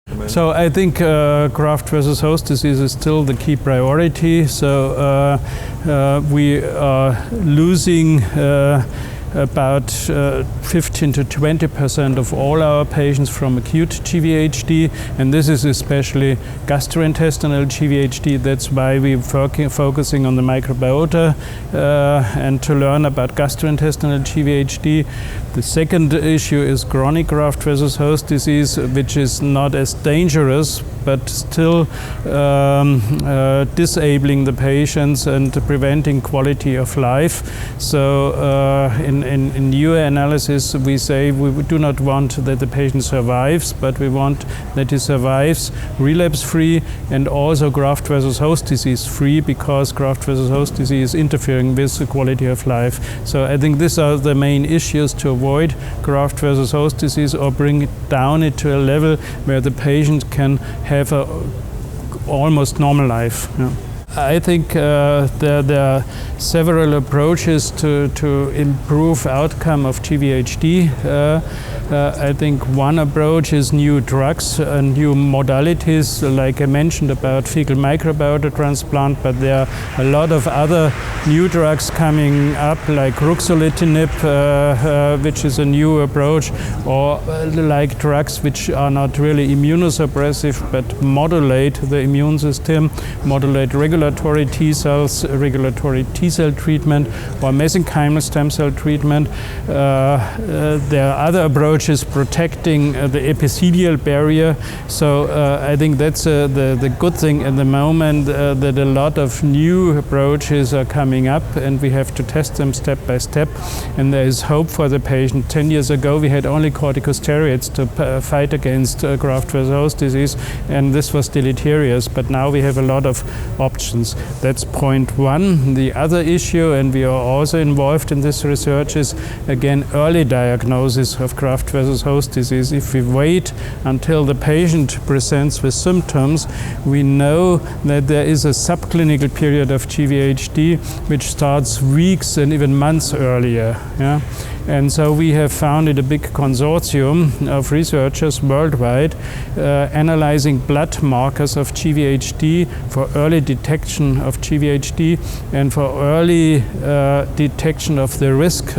So I think graft versus host disease is still the key priority. So we are losing about 15 to 20% of all our patients from acute GVHD, and this is especially gastrointestinal GVHD. That's why we're focusing on the microbiota and to learn about gastrointestinal GVHD. The second issue is chronic graft versus host disease, which is not as dangerous, but still disabling the patients and preventing quality of life. So in new analysis, we say we do not want that the patient survives, but we want that he survives relapse-free and also graft versus host disease-free, because graft versus host disease is interfering with the quality of life. So I think these are the main issues to avoid graft versus host disease, or bring it down to a level where the patient can have a almost normal life. Yeah. I think there are several approaches to improve outcome of GVHD. I think one approach is new drugs and new modalities, like I mentioned about fecal microbiota transplant, but there are a lot of other new drugs coming up, like ruxolitinib, which is a new approach, or like drugs which are not really immunosuppressive but modulate the immune system, modulate regulatory T cells, regulatory T cell treatment, or mesenchymal stem cell treatment. There are other approaches protecting the epithelial barrier. So I think that's the good thing at the moment, that a lot of new approaches are coming up, and we have to test them step by step, and there is hope for the patient. 10 years ago we had only corticosteroids to fight against graft versus host disease, and this was deleterious, but now we have a lot of options. That's point one. The other issue, and we are also involved in this research, is again early diagnosis of graft versus host disease. If we wait until the patient presents with symptoms, we know that there is a subclinical period of GVHD which starts weeks and even months earlier. Yeah? And so we have founded a big consortium of researchers worldwide analyzing blood markers of GVHD for early detection of GVHD and for early detection of the risk if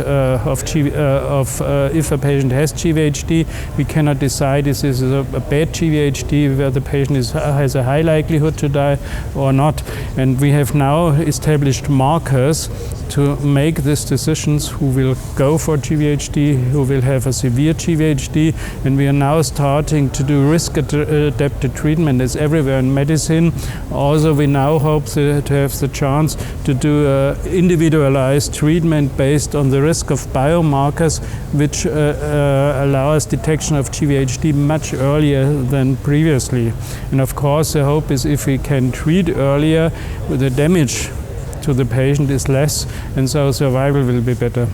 a patient has GVHD. We cannot decide if this is a bad GVHD where the patient has a high likelihood to die or not. And we have now established markers to make these decisions, who will go for GVHD, who will have a severe GVHD, and we are now starting to do risk-adapted treatment as everywhere in medicine. Also, we now hope to have the chance to do individualized treatment based on the risk of biomarkers, which allow us detection of GVHD much earlier than previously. And of course, the hope is if we can treat earlier, the damage to the patient is less, and so survival will be better.